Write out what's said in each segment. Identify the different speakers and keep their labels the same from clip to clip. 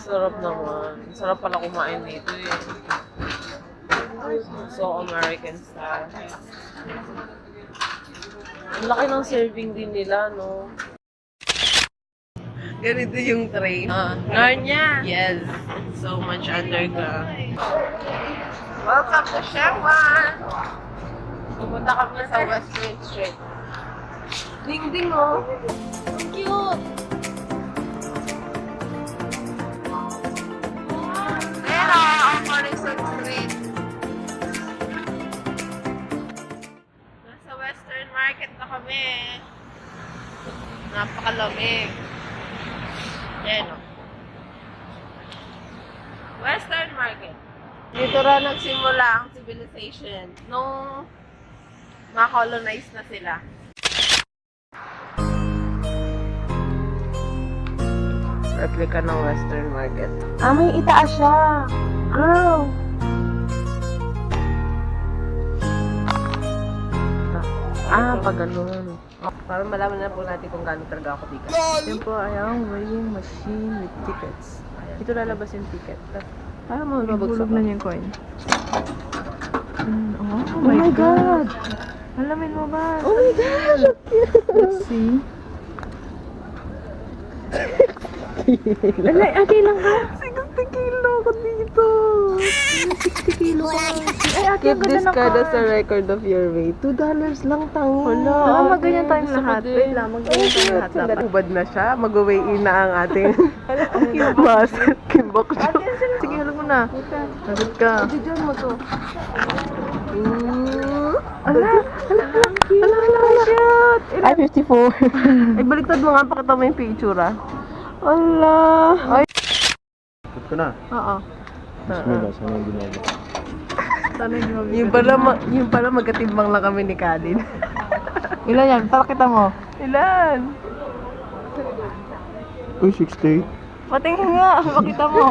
Speaker 1: Sarap naman. Sarap pala kumain dito eh. So American style. Ang laki ng serving din nila, no? Ganito yung tray. Narnia! Yes. So much under ka. Welcome to Shanghai! Pumunta kami sa Wellington Street. Ding-ding, oh! Ang cute! Hello! Ang Wellington Street. Nasa Western Market na kami. Napakalamig. Yan, oh. Western Market. Dito ra nagsimula ang civilization nung ma-colonize na sila. Replica ng Western Market. Ah, may itaas siya! Girl! Ah, pag ganun. Para malaman na po natin kung gano'n talaga ako dito. Yan po ay ang weighing machine with tickets. Ito lalabas yung ticket. Para mo mabulog na yung coin. Oh my God! Alamin mo ba? Oh my gosh! Let's see. Alay, ate lang ka? 60 kilo ako dito. 60 kilo ka. Ay, ate, keep this card as a record of your weight. $2 lang tayo. Wala. Tara, mag-ganyan tayong lahat. Wait lang, mag-ganyan tayong lahat. Dapat ubad na siya. Mag-weigh in na ang ating muscle. Kimbok siya. Sige, alam mo na. Sagot ka. Diyan mo to. Ala, shit. Ay, 54. Ay, baliktad mo nga. Pakita mo yung picture, ah. Ala. Ay.
Speaker 2: Put ko na.
Speaker 1: Oo.
Speaker 2: Bismillah, sana yung ginagawa.
Speaker 1: Yung pala magkatimbang lang kami ni KHALID.
Speaker 3: Ilan yan? Pakita mo.
Speaker 1: Ilan?
Speaker 2: Uy, 68.
Speaker 3: Patingin nga. Pakita mo.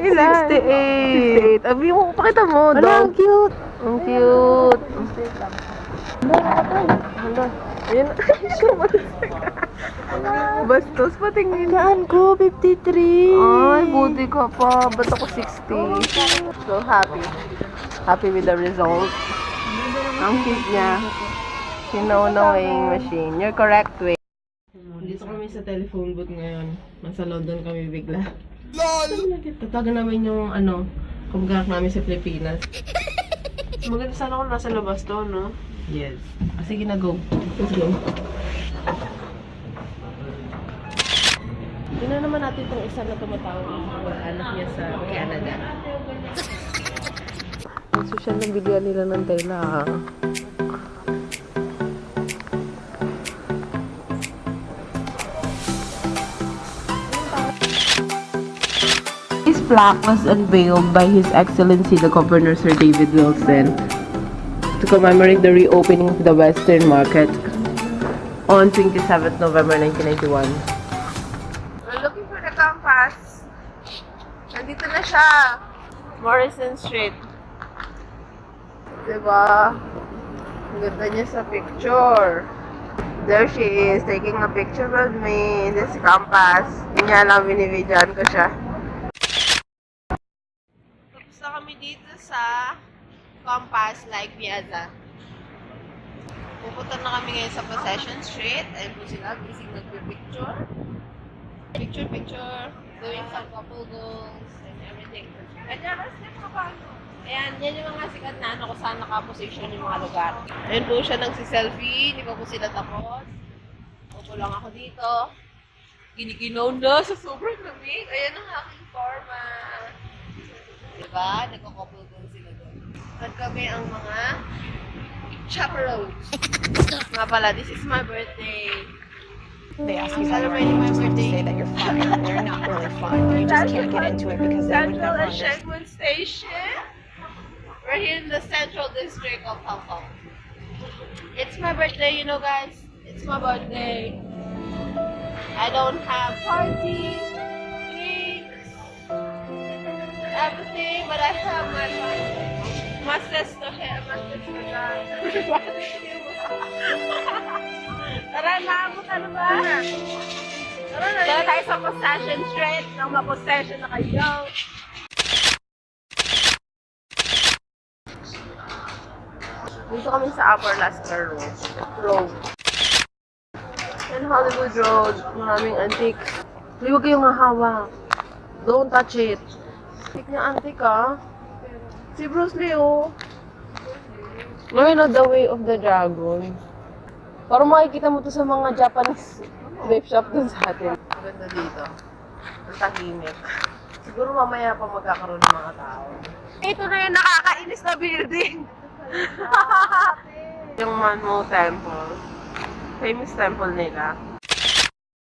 Speaker 1: 68. Abi mo, pakita mo.
Speaker 3: Ala, ang cute.
Speaker 1: Ang cute. Hala. Ayan. Bastos, patingin.
Speaker 3: Saan ko? 53.
Speaker 1: Ay, buti ka pa. Ba't ako 60? So happy. Happy with the result. Ang cute niya. Sinauna weighing machine. You're correct, weight. Dito kami sa telephone booth ngayon. Nasa London kami bigla. LOL! Tatagan namin yung kamag-anak namin sa Pilipinas. Maganda sana kung nasa labas to, no? Yes. Sige na, go. Let's go. Tingnan naman natin itong isa na tumatawag ang anak niya sa Canada. Ang social na bilihan nila ng tela, ha? This plaque was unveiled by His Excellency the Governor Sir David Wilson to commemorate the reopening of the Western Market on 27th November 1991. We're looking for the compass. Nandito na siya. Morrison Street. Diba? Ang ganda niya sa picture. There she is, taking a picture with me. This compass. Hindi niya alam, binibidyoan ko siya. Tapos na kami dito sa compass like Piazza. Pupunta na kami ngayon sa Possession Street. Ayun po sila, busy nagpipicture. Picture, doing some couple goals and everything. Kanya, step ka pa. Ayan, yan yung mga sikat na kung saan nakaposition yung mga lugar. Ayun po siya nagsiselfie, hindi pa po sila tapos. Upo lang ako dito. Giniginaw na sa sobrang lamig. Ayan ang aking forma. Diba? Nagko-couple goals sila doon. At kami ang mga chaperones. Nga pala, this is my birthday.
Speaker 4: They ask you how you're doing, you just have to say that you're fine. You're not really fine. You just can't get into it because they would
Speaker 1: Central
Speaker 4: never
Speaker 1: and
Speaker 4: understand.
Speaker 1: Shenkwan Station. We're here in the central district of Hong Kong. It's my birthday, you know, guys. It's my birthday. I don't have parties. everything, but I have my masters to hair, masters to dye. Tara na, buta na ba? Tara tayo sa Pottinger Street. Nang ma-possession na kayo. Dito kami sa Upper Laisah Road. And Hollywood Road. Maraming antique. Huwag kayong hahawak. Don't touch it. Antique na antique ah. Si Bruce Lee oh. Learn of the way of the dragon. Parang makikita mo to sa mga Japanese thrift shop dun sa atin. Maganda dito. Ang tahimik. Siguro mamaya pa magkakaroon ng mga tao. Ito na yung nakakainis na building. Yung Manmo Temple. Famous temple nila.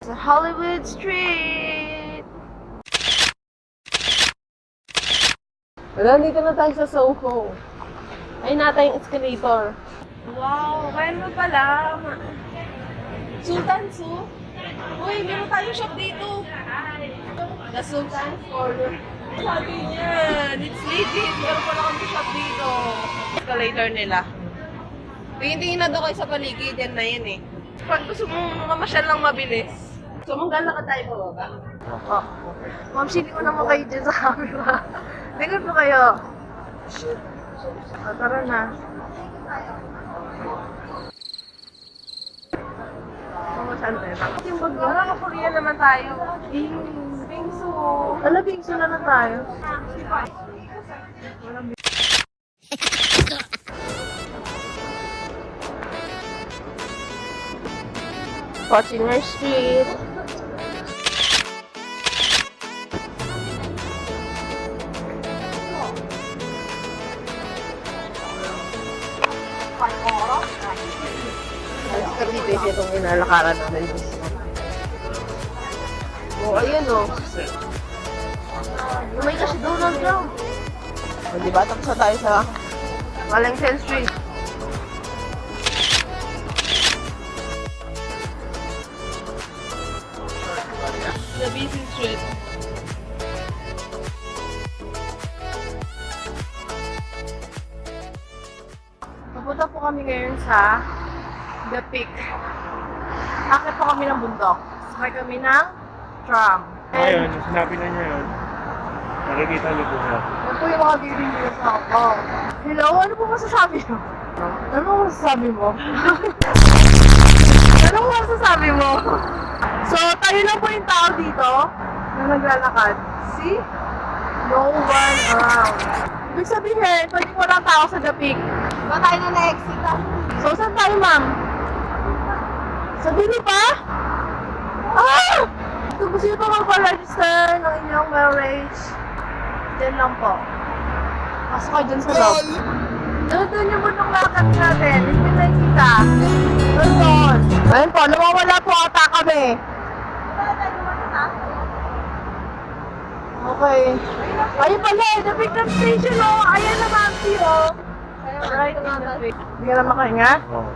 Speaker 1: Sa Hollywood Street! Wala, dito na tayo sa Soho. Ay natin yung escalator. Wow, kaya mo pala. Sultan Su? Uy, meron tayong shop dito. The Sultan's Corner. Sabi niya, it's legit. Meron pala kami shop dito. Escalator nila. Tingin-tingin na daw kayo sa paligid. Yan na yan eh. Pag gusto mong mamasyal lang mabilis. So, maglalakad tayo pa ba? Oh. Ma'am, sili ko naman kayo dyan sa camera. Tingnan po kayo. Oh, tara na. Saan tayo? Bakit yung bag? Nakapuriyan naman tayo. Bingsu. Ala, bingsu na lang tayo. Pottinger Street. Kasi itong inalakaran namin. Oh, ayan o. May kasi Donald Trump. O, diba? Tapos na tayo sa Wellington Street. The busy street. Papunta po kami ngayon sa The Peak. Akit po kami ng bundok. Sakay kami ng tram.
Speaker 2: Ayun, sinabi na niya yun. Nakikita niyo po siya.
Speaker 1: Yan po yung mga giving news ako. Hello, ano po masasabi mo? Ano po masasabi mo? Ano po masasabi mo? So, tayo lang po yung tao dito na naglalakad. See? No one around. Ibig sabihin, pwede walang tao sa The Peak. Ba tayo na na-exit ah? So, saan tayo, ma'am? Sa dulo pa? Ah! Kung gusto nyo pa magpa-register ng inyong marriage, dyan lang po. Pasok kayo dyan sa loob. Doon yung bundok lakad natin. Hindi na nakikita. Doon. Ayun po, nawawala po ata kami. Okay. Ayun pala, the pickup station oh. Ayan na ma'am, oh. Right in the street. Hindi ka na makahinga?
Speaker 2: Oo.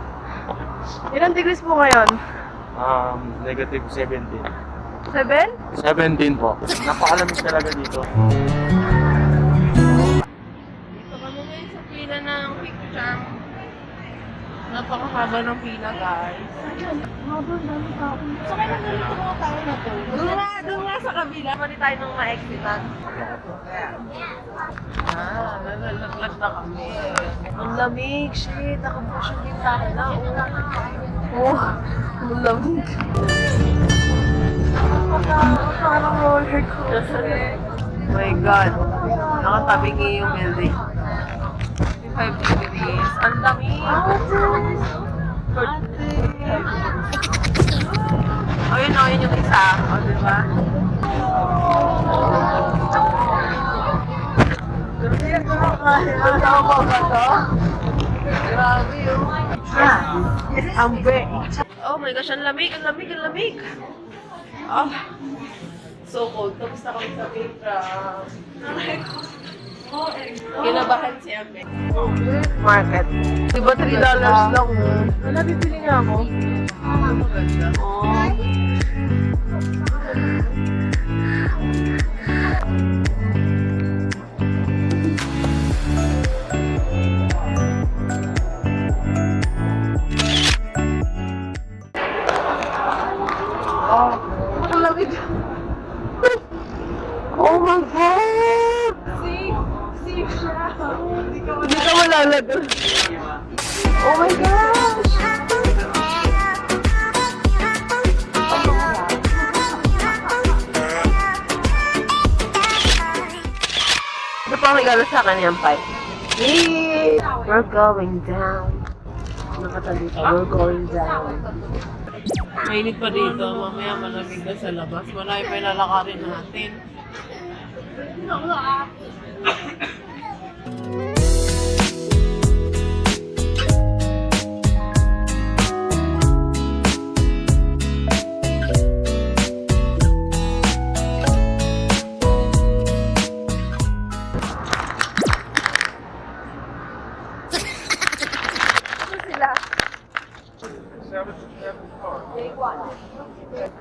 Speaker 1: Ilang degrees po ngayon?
Speaker 2: Negative 17.
Speaker 1: 7?
Speaker 2: 17 po. Napakalamig talaga dito.
Speaker 1: Dito kami ngayon sa pila ng picture. Napakahaba ng pila, guys. Habang dami tao. So, kailan ganito mga tao na to? Doon nga sa kabila. Pwede tayo nang ma-exitan. Nalalaglag na kami. Ang lamig, shit. Nakapush yung bintana na. Oh, ang lamig. Parang roller coaster. Oh my God. Nakatabingi yung building. 5 degrees. Ang lamig. Oh, yun yung isa. O, diba? Ano ba ba to? Grabe yun. Ang oh my gosh, ang lamig, ang lamig, ang lamig. Oh, so cold. Tapos na kami sa playground. Kinabahan si Ame. Market. Diba $3 lang? Wala, bibili nga ako. Maganda. Oh. Lamig.
Speaker 3: Oh my God!
Speaker 1: Safe siya. Hindi ka
Speaker 3: Hindi ka malalagot. Oh my gosh!
Speaker 1: Ito pa regalo sa akin yung pipe. Yay! We're going down. Nakatabi pa. We're going down. Mainit pa dito. Mamaya malamig na sa labas. Marami pa yung lalakarin natin.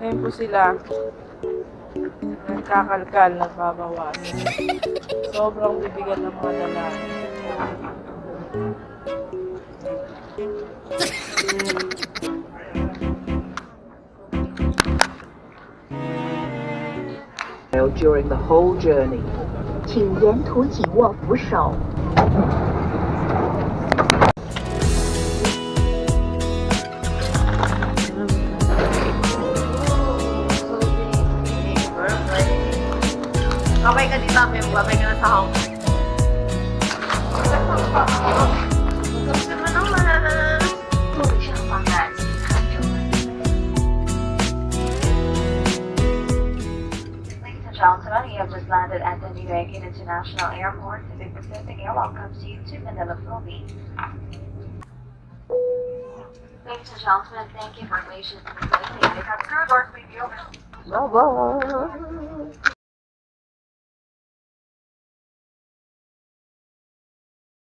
Speaker 3: Ngayon po sila. Nagkakalkal, nagbabawas. Sobrang bibigan ng mga lalaki.
Speaker 5: During the whole journey.
Speaker 6: 请沿途紧握扶手。
Speaker 1: Babay ka dito, may babay ka na sa Hong Kong. Gusto mo naman.
Speaker 6: 路上方的请看周围。Ladies and gentlemen, you have just landed at the YEHEY International Airport. The Pacific Air welcomes you to Manila, Philippines. Ladies and gentlemen, thank you for patiently waiting. The crew doors will be open.
Speaker 1: Bye-bye.